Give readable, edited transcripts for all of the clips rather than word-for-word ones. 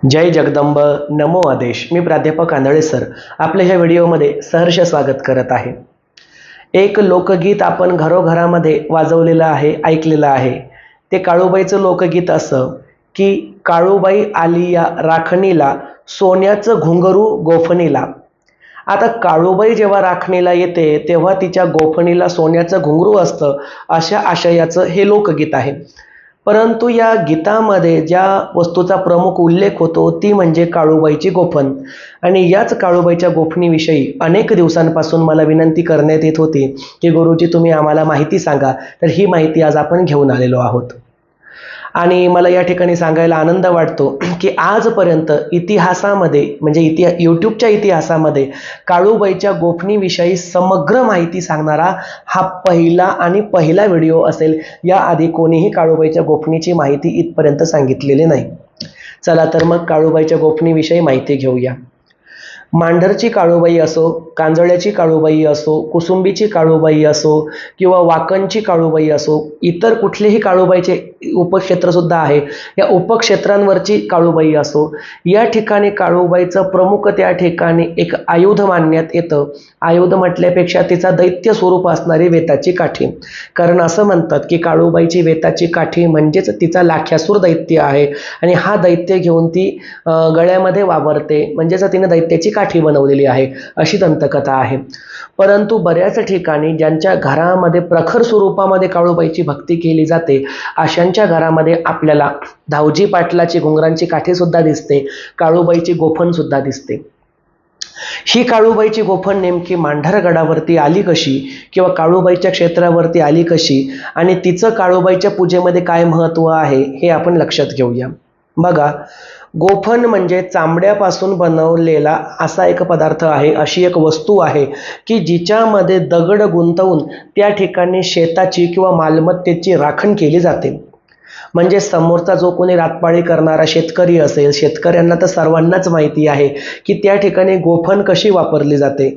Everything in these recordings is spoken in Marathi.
जय जगदंब नमो आदेश. मी प्राध्यापक आंधळे सर आपल्या ह्या व्हिडिओमध्ये सहर्ष स्वागत करत आहे. एक लोकगीत आपण घरोघरामध्ये वाजवलेलं आहे, ऐकलेलं आहे. ते काळूबाईचं लोकगीत असं की काळूबाई आली या राखणीला, सोन्याचं घुंगरू गोफणीला. आता काळूबाई जेव्हा राखणीला येते तेव्हा तिच्या गोफणीला सोन्याचं घुंगरू असतं, अशा आशयाचं हे लोकगीत आहे. परंतु या गीतामध्ये ज्या वस्तूचा प्रमुख उल्लेख होतो ती म्हणजे काळूबाईची गोफण. आणि याच काळूबाईच्या गोफणीविषयी अनेक दिवसांपासून मला विनंती करण्यात येत होती की गुरुजी तुम्ही आम्हाला माहिती सांगा. तर ही माहिती आज आपण घेऊन आलेलो आहोत. आणि मला या ठिकाणी सांगायला आनंद वाटतो की आजपर्यंत इतिहासामध्ये म्हणजे यूट्यूबच्या इतिहासामध्ये काळूबाईच्या गोफणीविषयी समग्र माहिती सांगणारा हा पहिला व्हिडिओ असेल. याआधी कोणीही काळूबाईच्या गोफणीची माहिती इथपर्यंत सांगितलेली नाही. चला तर मग काळूबाईच्या गोफणीविषयी माहिती घेऊया. मांढरची काळूबाई असो, कांजळ्याची काळूबाई असो, कुसुंबीची काळूबाई असो किंवा वाकणची काळूबाई असो, इतर कुठलेही काळूबाईचे उपक्षेत्र सुद्धा आहे. या उपक्षेत्रांवरची काळूबाई असो, या ठिकाणी काळूबाईचं प्रमुख त्या ठिकाणी एक आयुध मानण्यात येतं. आयुध म्हटल्यापेक्षा तिचा दैत्य स्वरूप असणारी वेताची काठी. कारण असं म्हणतात की काळूबाईची वेताची काठी म्हणजेच तिचा लाख्यासूर दैत्य आहे आणि हा दैत्य घेऊन ती गळ्यामध्ये वावरते, म्हणजेच तिने दैत्याची काठी बनवलेली आहे, अशी दंतकथा आहे. परंतु बऱ्याच ठिकाणी ज्यांच्या घरामध्ये प्रखर स्वरूपामध्ये काळूबाईची भक्ती केली जाते अशांच्या घरामध्ये आपल्याला धावजी पाटलाची घुंगरांची काठी सुद्धा दिसते, काळूबाईची गोफण सुद्धा दिसते. ही काळूबाईची गोफण नेमकी मांढरगडावरती आली कशी किंवा काळूबाईच्या क्षेत्रावरती आली कशी आणि तिचं काळूबाईच्या पूजेमध्ये काय महत्त्व आहे हे आपण लक्षात घेऊया. बघा, गोफण म्हणजे चामड्यापासून बनवलेला असा एक पदार्थ आहे, अशी एक वस्तू आहे की जिच्यामध्ये दगड गुंतवून त्या ठिकाणी शेताची किंवा मालमत्तेची राखण केली जाते. म्हणजे समोरचा जो कोणी रातपाळी करणारा शेतकरी असेल, शेतकऱ्यांना तर सर्वांनाच माहिती आहे की त्या ठिकाणी गोफण कशी वापरली जाते.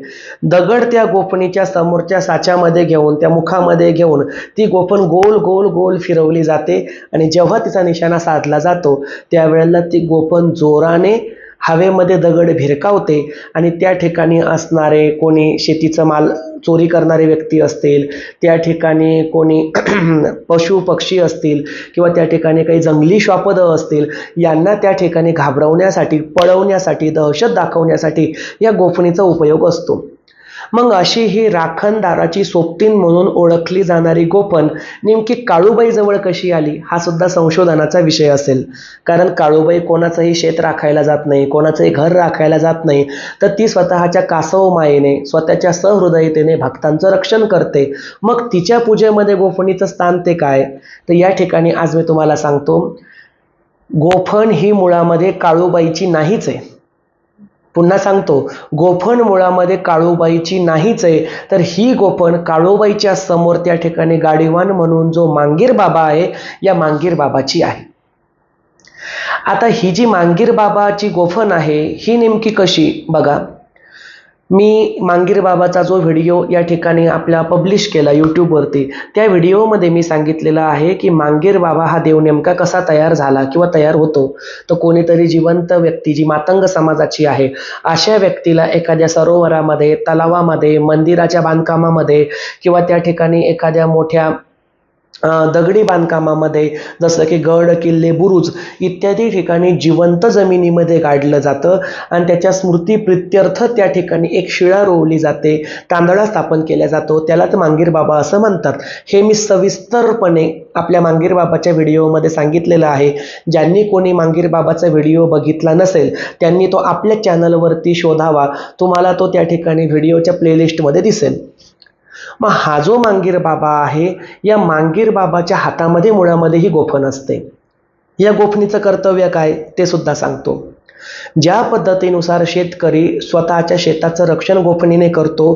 दगड त्या गोफणीच्या समोरच्या साच्यामध्ये घेऊन, त्या मुखामध्ये घेऊन ती गोफण गोल गोल गोल फिरवली जाते आणि जेव्हा तिचा निशाणा साधला जातो त्यावेळेला ती गोफण जोराने हवेमध्ये दगड भिरकावते आणि त्या ठिकाणी असणारे कोणी शेतीचा माल चोरी करणारे व्यक्ती असतील, त्या ठिकाणी कोणी पशु पक्षी असतील किंवा त्या ठिकाणी काही जंगली श्वापदं असतील, यांना त्या ठिकाणी घाबरवण्यासाठी, पळवण्यासाठी, दहशत दाखवण्यासाठी या गोफणीचा उपयोग असतो. मग अशी ही राखणदाराची सोबतीण म्हणून ओळखली जाणारी गोफण नेमकी काळूबाईजवळ कशी आली हा सुद्धा संशोधनाचा विषय असेल. कारण काळूबाई कोणाचंही शेत राखायला जात नाही, कोणाचंही घर राखायला जात नाही, तर ती स्वतःच्या कासव मायेने, स्वतःच्या सहृदयतेने भक्तांचं रक्षण करते. मग तिच्या पूजेमध्ये गोफणीचं स्थान ते काय? तर या ठिकाणी आज मी तुम्हाला सांगतो, गोफण ही मुळामध्ये काळूबाईची नाहीच आहे. पुन्हा सांगतो, गोफण मुळामध्ये काळूबाईची नाहीच आहे. तर ही गोफण काळूबाईच्या समोर त्या ठिकाणी गाडीवान म्हणून जो मांगीर बाबा आहे, या मांगीर बाबाची आहे. आता ही जी मांगीर बाबाची गोफण आहे ही नेमकी कशी? बघा, मी मांगीर बाबाचा जो व्हिडिओ या ठिकाणी आपला पब्लिश केला यूट्यूबवरती, त्या व्हिडिओमध्ये मी सांगितलेलं आहे की मांगीर बाबा हा देव नेमका कसा तयार झाला किंवा तयार होतो. तर कोणीतरी जिवंत व्यक्ती जी मातंग समाजाची आहे अशा व्यक्तीला एखाद्या सरोवरामध्ये, तलावामध्ये, मंदिराच्या बांधकामामध्ये किंवा त्या ठिकाणी एखाद्या मोठ्या दगडी बांधकामामध्ये, जसं की गड, किल्ले, बुरुज इत्यादी ठिकाणी जिवंत जमिनीमध्ये गाडलं जातं आणि त्याच्या स्मृतीप्रित्यर्थ त्या ठिकाणी एक शिळा रोवली जाते, तांदळा स्थापन केला जातो, त्यालाच मांगीर बाबा असं म्हणतात. हे मी सविस्तरपणे आपल्या मांगीर बाबाच्या व्हिडिओमध्ये सांगितलेलं आहे. ज्यांनी कोणी मांगीर बाबाचा व्हिडिओ बघितला नसेल त्यांनी तो आपल्या चॅनलवरती शोधावा, तुम्हाला तो त्या ठिकाणी व्हिडिओच्या प्लेलिस्टमध्ये दिसेल. मग हा जो मांगीर बाबा आहे, या मांगीर बाबाच्या हातामध्ये मुळामध्ये ही गोफण असते. या गोफणीचं कर्तव्य काय ते सुद्धा सांगतो. ज्या पद्धतीनुसार शेतकरी स्वतःच्या शेताचं रक्षण गोफणीने करतो,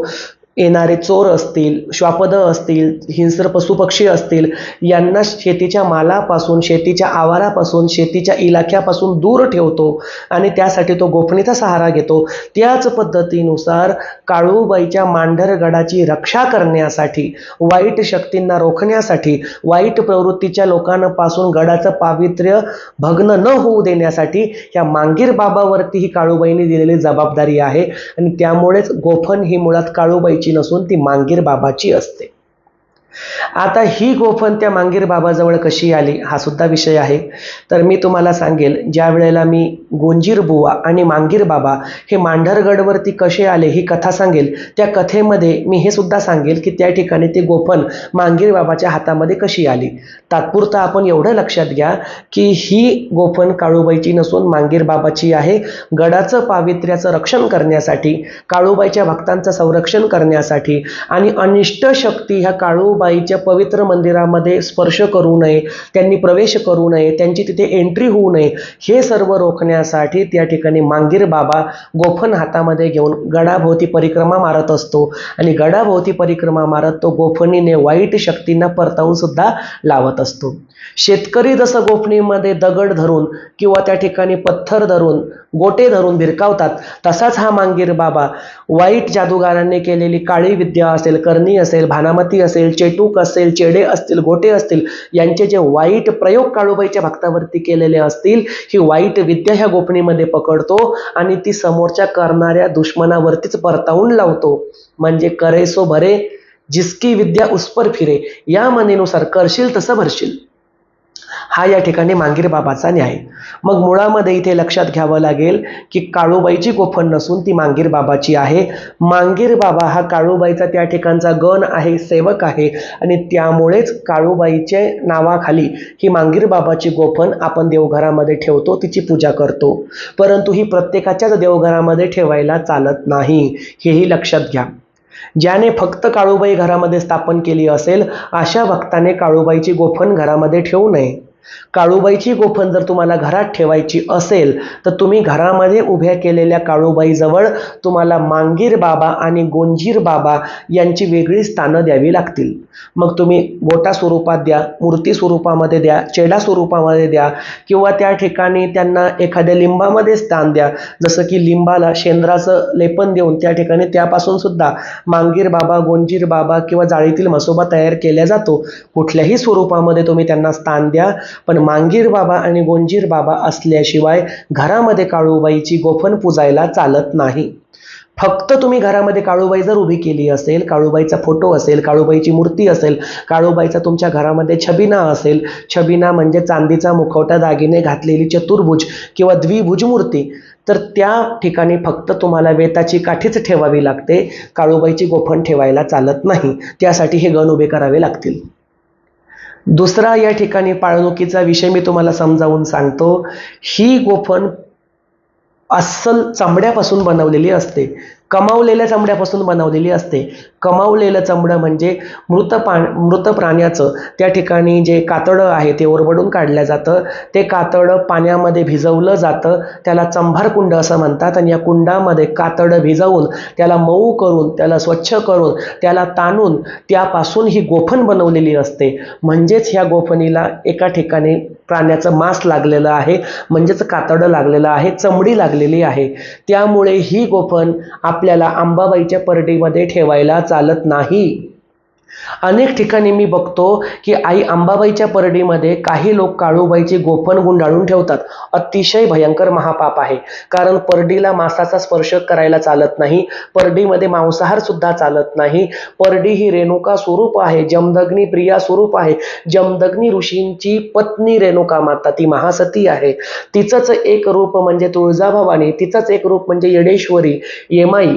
येणारे चोर असतील, श्वापदं असतील, हिंस्र पशुपक्षी असतील, यांना शेतीच्या मालापासून, शेतीच्या आवारापासून, शेतीच्या इलाख्यापासून दूर ठेवतो आणि त्यासाठी तो गोफणीचा सहारा घेतो. त्याच पद्धतीनुसार काळूबाईच्या मांढरगडाची रक्षा करण्यासाठी, वाईट शक्तींना रोखण्यासाठी, वाईट प्रवृत्तीच्या लोकांपासून गडाचं पावित्र्य भग्न न होऊ देण्यासाठी ह्या मांगीर बाबावरती ही काळूबाईने दिलेली जबाबदारी आहे. आणि त्यामुळेच गोफण ही मुळात काळूबाईची नसून ती मांगीर बाबाची असते. आता ही गोफण त्या मांगीर बाबाजवळ कशी आली हा सुद्धा विषय आहे. तर मी तुम्हाला सांगेल, ज्या वेळेला मी गोंजीर बुवा आणि मांगीर बाबा हे मांढरगडवरती कसे आले ही कथा सांगेल, त्या कथेमध्ये मी हे सुद्धा सांगेल की त्या ठिकाणी ती गोफण मांगीर बाबाच्या हातामध्ये कशी आली. तात्पुरता आपण एवढं लक्षात घ्या की ही गोफण काळूबाईची नसून मांगीर बाबाची आहे. गडाचं पावित्र्याचं रक्षण करण्यासाठी, काळूबाईच्या भक्तांचं संरक्षण करण्यासाठी आणि अनिष्ट शक्ती ह्या काळूबाईच्या पवित्र मंदिरामध्ये स्पर्श करू नये, त्यांनी प्रवेश करू नये, त्यांची तिथे एंट्री होऊ नये, हे सर्व रोखण्यासाठी त्या ठिकाणी मांगीर बाबा गोफण हातामध्ये घेऊन गडाभोवती परिक्रमा मारत असतो. आणि गडाभोवती परिक्रमा मारत तो गोफणीने वाईट शक्तींना परतावून सुद्धा लावत असतो. शेतकरी जसं गोफणीमध्ये दगड धरून किंवा त्या ठिकाणी पत्थर धरून, गोटे धरून भिरकावतात, तसाच हा मांगीर बाबा वाईट जादूगारांनी केलेली काळी विद्या असेल, करणी असेल, भानामती असेल, चेटूक असेल, चेडे असतील, गोटे असतील, यांचे जे वाईट प्रयोग काळूबाईच्या भक्तावरती केलेले असतील, ही वाईट विद्या ह्या गोफणीमध्ये पकडतो आणि ती समोरच्या करणाऱ्या दुश्मनावरतीच परतावून लावतो. म्हणजे करे सो भरे, जिसकी विद्या उस पर फिरे, या म्हणीनुसार करशील तसं भरशील, हा या ठिकाणी मांगीर बाबाचा न्याय. मग मुळामध्ये इथे लक्षात घ्यावं लागेल की काळूबाईची गोफण नसून ती मांगीर बाबाची आहे. मांगीर बाबा हा काळूबाईचा त्या ठिकाणचा गण आहे, सेवक आहे आणि त्यामुळेच काळूबाईच्या नावाखाली ही मांगीर बाबाची गोफण आपण देवघरामध्ये ठेवतो, तिची पूजा करतो. परंतु ही प्रत्येकाच्याच देवघरामध्ये ठेवायला चालत नाही, हेही लक्षात घ्या. ज्याने फक्त काळूबाई घरामध्ये स्थापन केली असेल अशा भक्ताने काळूबाईची गोफण घरामध्ये ठेवू नये. काळूबाईची गोफण जर तुम्हाला घरात ठेवायची असेल तर तुम्ही घरामध्ये उभ्या केलेल्या काळूबाईजवळ तुम्हाला मांगीर बाबा आणि गोंजीर बाबा यांची वेगळी स्थानं द्यावी लागतील. मग तुम्ही गोटा स्वरूपात द्या, मूर्ती स्वरूपामध्ये द्या, चेडा स्वरूपामध्ये द्या किंवा त्या ठिकाणी त्यांना एखाद्या लिंबामध्ये स्थान द्या. जसं की लिंबाला शेंद्राचं लेपन देऊन त्या ठिकाणी त्यापासून सुद्धा मांगीर बाबा, गोंजीर बाबा किंवा जाळीतील मसोबा तयार केला जातो. कुठल्याही स्वरूपामध्ये तुम्ही त्यांना स्थान द्या, पण मांगीर बाबा आणि गोंजीर बाबा असल्याशिवाय घरामध्ये काळूबाईची गोफण पूजायला चालत नाही. फक्त तुम्ही घरामध्ये काळूबाई जर उभी केली असेल, काळूबाईचा फोटो असेल, काळूबाईची मूर्ती असेल, काळूबाईचा तुमच्या घरामध्ये छबिना असेल, छबिना म्हणजे चांदीचा मुखवटा दागिने घातलेली चतुर्भुज किंवा द्विभुज मूर्ती, तर त्या ठिकाणी फक्त तुम्हाला वेताची काठीच ठेवावी लागते, काळूबाईची गोफण ठेवायला चालत नाही. त्यासाठी हे गण उभे करावे लागतील. दुसरा या ठिकाणी पाळणुकीचा विषय मी तुम्हाला समजावून सांगतो. ही गोफण अस्सल चामड्यापासून बनवलेली असते, कमावलेल्या चामड्यापासून बनवलेली असते. कमावलेलं चामडं म्हणजे मृत प्राण्याचं त्या ठिकाणी जे कातडं आहे ते ओरबडून काढलं जातं. ते कातडं पाण्यामध्ये भिजवलं जातं, त्याला चंभार कुंड असं म्हणतात. आणि या कुंडामध्ये कातडं भिजवून त्याला मऊ करून, त्याला स्वच्छ करून, त्याला ताणून त्यापासून ही गोफण बनवलेली असते. म्हणजेच ह्या गोफणीला एका ठिकाणी प्राण्याचं मांस लागलेलं आहे, म्हणजेच कातडं लागलेलं आहे, चमडी लागलेली आहे. त्यामुळे ही गोफण आपल्याला अंबाबाईच्या परडीमध्ये ठेवायला चालत नाही. अनेक ठिकाणी मी बघतो की आई अंबाबाईच्या परडीमध्ये काही लोक काळूबाईची गोफण गुंडाळून ठेवतात. अतिशय भयंकर महापाप आहे, कारण परडीला मांसाचा स्पर्श करायला चालत नाही, परडीमध्ये मांसाहार सुद्धा चालत नाही. परडी ही रेणुका स्वरूप आहे, जमदग्नी प्रिया स्वरूप आहे. जमदग्नी ऋषींची पत्नी रेणुका माता ती महासती आहे. तिचंच एक रूप म्हणजे तुळजाभवानी, तिचंच एक रूप म्हणजे येडेश्वरी, येमाई,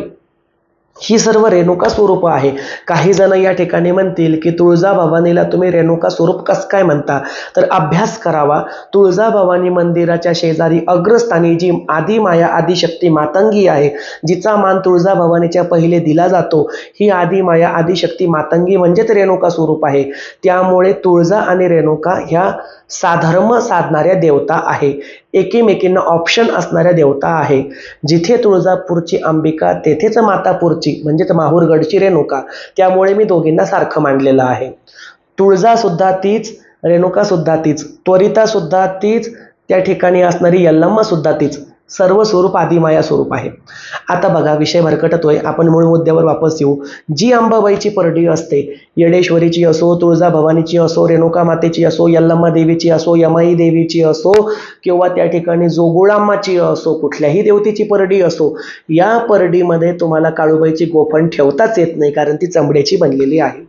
ही सर्व रेणुका स्वरूप आहे. काही जण या ठिकाणी म्हणतील की तुळजाभवानीला तुम्ही रेणुका स्वरूप कसं काय म्हणता, तर अभ्यास करावा. तुळजाभवानी मंदिराच्या शेजारी अग्रस्थानी जी आदिमाया आदिशक्ती मातंगी आहे, जिचा मान तुळजाभवानीच्या पहिले दिला जातो, ही आदिमाया आदिशक्ती मातंगी म्हणजेच रेणुका स्वरूप आहे. त्यामुळे तुळजा आणि रेणुका ह्या साधर्म साधणाऱ्या देवता आहे. एकीमेकींना ऑप्शन असणाऱ्या देवता आहे. जिथे तुळजापूरची अंबिका तेथेच मातापूरची म्हणजेच माहूरगडची रेणुका, त्यामुळे मी दोघींना सारखं मांडलेलं आहे. तुळजासुद्धा तीच, रेणुकासुद्धा तीच, त्वरितासुद्धा तीच, त्या ठिकाणी असणारी यल्लम्मासुद्धा तीच. सर्व स्वरूप आदिमाया स्वरूप आहे. आता बघा, विषय भरकटतोय, आपण मूळ मुद्द्यावर वापस येऊ. जी अंबाबाईची परडी असते, येडेश्वरीची असो, तुळजाभवानीची असो, रेणुका मातेची असो, यल्लम्मा देवीची असो, यमाई देवीची असो, किंवा त्या ठिकाणी जोगुळाम्माची असो, कुठल्याही देवतेची परडी असो, या परडीमध्ये तुम्हाला काळूबाईची गोफण ठेवताच येत नाही, कारण ती चमड्याची बनलेली आहे.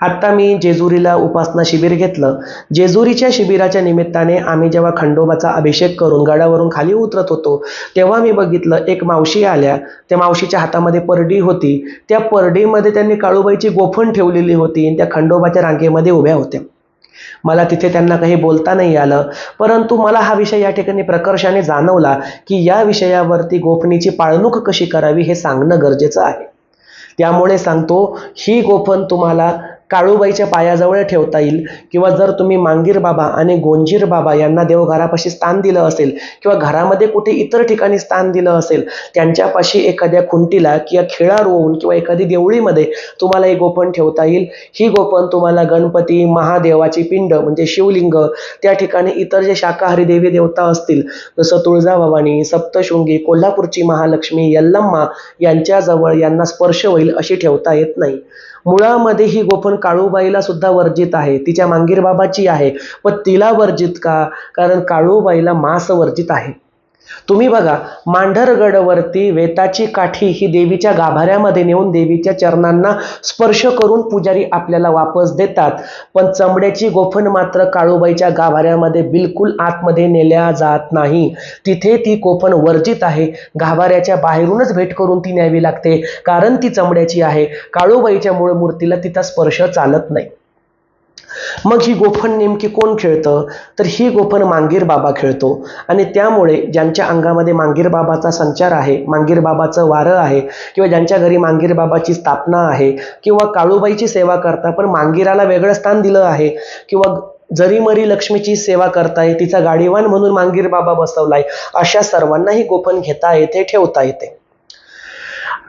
आत्ता मी जेजुरीला उपासना शिबिर घेतलं. जेजुरीच्या शिबिराच्या निमित्ताने आम्ही जेव्हा खंडोबाचा अभिषेक करून गडावरून खाली उतरत होतो, तेव्हा मी बघितलं एक मावशी आल्या. त्या मावशीच्या हातामध्ये परडी होती. त्या परडीमध्ये त्यांनी काळूबाईची गोफण ठेवलेली होती आणि त्या खंडोबाच्या रांगेमध्ये उभ्या होत्या. मला तिथे त्यांना काही बोलता नाही आलं, परंतु मला हा विषय या ठिकाणी प्रकर्षाने जाणवला की या विषयावरती गोफणीची पाळणूक कशी करावी हे सांगणं गरजेचं आहे. त्यामुळे सांगतो, ही गोफण तुम्हाला काळूबाईच्या पायाजवळ ठेवता येईल, किंवा जर तुम्ही मांगीर बाबा आणि गोंजीर बाबा यांना देवघरापाशी स्थान दिलं असेल, किंवा घरामध्ये कुठे इतर ठिकाणी स्थान दिलं असेल, त्यांच्यापाशी एखाद्या खुंटीला किंवा खिळा रोवून किंवा एखादी देवळीमध्ये तुम्हाला ही गोफण ठेवता येईल. ही गोफण तुम्हाला गणपती, महादेवाची पिंड म्हणजे शिवलिंग, त्या ठिकाणी इतर जे शाकाहारी देवी देवता असतील जसं तुळजाभवानी, सप्तशृंगी, कोल्हापूरची महालक्ष्मी, यल्लम्मा यांच्याजवळ यांना स्पर्श होईल अशी ठेवता येत नाही. मुळामध्ये ही गोफण काळूबाईला सुद्धा वर्जित आहे, तिच्या मांगीर बाबाची आहे, पण तिला वर्जित का? कारण काळूबाईला मांस वर्जित आहे. तुम्ही बघा, मांढरगडवरती वेताची काठी ही देवीच्या गाभाऱ्यामध्ये नेऊन देवीच्या चरणांना स्पर्श करून पुजारी आपल्याला वापस देतात, पण चमड्याची गोफण मात्र काळूबाईच्या गाभाऱ्यामध्ये बिलकुल आतमध्ये नेल्या जात नाही. तिथे ती गोफण वर्जित आहे. गाभाऱ्याच्या बाहेरूनच भेट करून ती न्यावी लागते, कारण ती चमड्याची आहे. काळूबाईच्या मूळ मूर्तीला तिचा स्पर्श चालत नाही. मग ही गोफण नेमकी कोण खेळतं? तर ही गोफण मांगीर बाबा खेळतो. आणि त्यामुळे ज्यांच्या अंगामध्ये मांगीर बाबाचा संचार आहे, मांगीर बाबाचं वारं आहे, किंवा ज्यांच्या घरी मांगीर बाबाची स्थापना आहे, किंवा काळूबाईची सेवा करता पण मांगीराला वेगळं स्थान दिलं आहे, किंवा जरीमरी लक्ष्मीची सेवा करताय, तिचा गाडीवान म्हणून मांगीर बाबा बसवलाय, अशा सर्वांना ही गोफण घेता येते, ठेवता येते.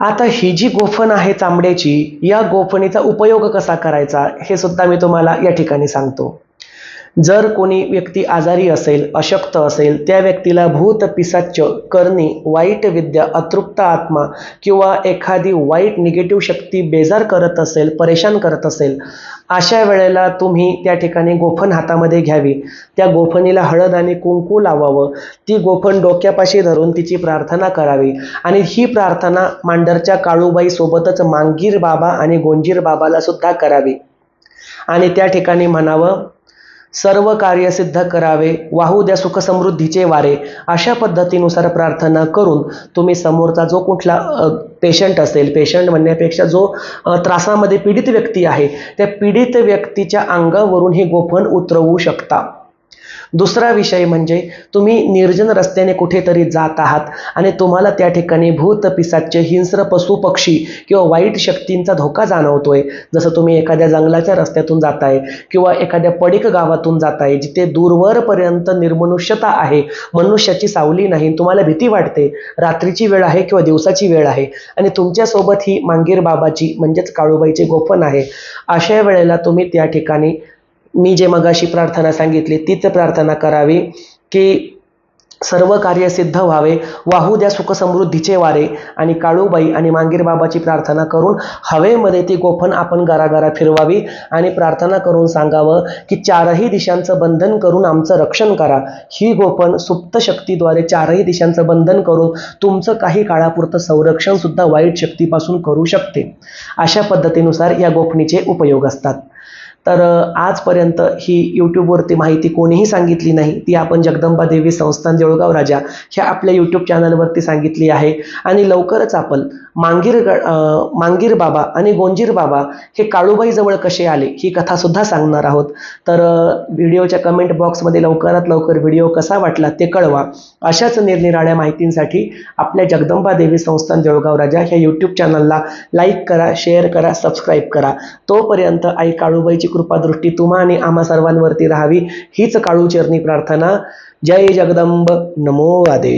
आता ही जी गोफण आहे चामड्याची, या गोफणीचा उपयोग कसा करायचा हे सुद्धा मी तुम्हाला या ठिकाणी सांगतो. जर कोणी व्यक्ती आजारी असेल, अशक्त असेल, त्या व्यक्तीला भूत, पिशाच, करणी, वाईट विद्या, अतृप्त आत्मा किंवा एखादी वाईट निगेटिव्ह शक्ती बेजार करत असेल, परेशान करत असेल, अशा वेळेला तुम्ही त्या ठिकाणी गोफण हातामध्ये घ्यावी. त्या गोफणीला हळद आणि कुंकू लावावं. ती गोफण डोक्यापाशी धरून तिची प्रार्थना करावी. आणि ही प्रार्थना मांढरच्या काळूबाई सोबतच मांगीर बाबा आणि गोंजीर बाबाला सुद्धा करावी. आणि त्या ठिकाणी म्हणावं, सर्व कार्य सिद्ध करावे, वाहू द्या सुख समृद्धीचे वारे. अशा पद्धतीनुसार प्रार्थना करून तुम्ही समोरचा जो कुठला पेशंट असेल, पेशंट म्हणण्यापेक्षा जो त्रासामध्ये पीडित व्यक्ती आहे, त्या पीडित व्यक्तीच्या अंगावरून ही गोफण उतरवू शकता. दुसरा विषय म्हणजे तुम्ही निर्जन रस्त्याने कुठेतरी जात आहात आणि तुम्हाला त्या ठिकाणी भूत, पिशाच, हिंस्र पशु पक्षी किंवा वाईट शक्तींचा धोका जाणवतोय. जसं तुम्ही एखाद्या जंगलाच्या रस्त्यातून जाताय, किंवा एखाद्या पडीक गावातून जाताय जिथे दूरवरपर्यंत निर्मनुष्यता आहे, मनुष्याची सावली नाही, तुम्हाला भीती वाटते, रात्रीची वेळ आहे किंवा दिवसाची वेळ आहे, आणि तुमच्यासोबत ही मांगीर बाबाची म्हणजेच काळूबाईची गोफण आहे. अशा वेळेला तुम्ही त्या ठिकाणी मी जे मगाशी प्रार्थना सांगितली तीच प्रार्थना करावी की सर्व कार्य सिद्ध व्हावे, वाहू द्या सुख समृद्धीचे वारे. आणि काळूबाई आणि मांगीर बाबाची प्रार्थना करून हवेमध्ये ती गोफण आपण गरागरा फिरवावी आणि प्रार्थना करून सांगावं की चारही दिशांचं बंधन करून आमचं रक्षण करा. ही गोफण सुप्त शक्तीद्वारे चारही दिशांचं बंधन करून तुमचं काही काळापुरतं संरक्षण सुद्धा वाईट शक्तीपासून करू शकते. अशा पद्धतीनुसार या गोफणीचे उपयोग असतात. तर आजपर्यंत ही यूट्यूबवरती माहिती कोणीही सांगितली नाही, ती आपण जगदंबा देवी संस्थान देऊळगाव राजा ह्या आपल्या यूट्यूब चॅनलवरती सांगितली आहे. आणि लवकरच आपण मांगीर बाबा आणि गोंजीर बाबा हे काळूबाई जवळ कसे आले ही कथा सुद्धा सांगणार आहोत. तर व्हिडिओच्या कमेंट बॉक्समध्ये लवकरात लवकर व्हिडिओ कसा वाटला ते कळवा. अशाच निरनिराळ्या माहितींसाठी आपल्या जगदंबा देवी संस्थान देऊळगाव राजा ह्या यूट्यूब चॅनलला लाईक करा, शेअर करा, सबस्क्राईब करा. तोपर्यंत आई काळूबाईची कृपादृष्टी तुम्हा आणि आम्हा सर्वांवरती राहावी हीच काळूचरणी प्रार्थना. जय जगदंब. नमो आदेश.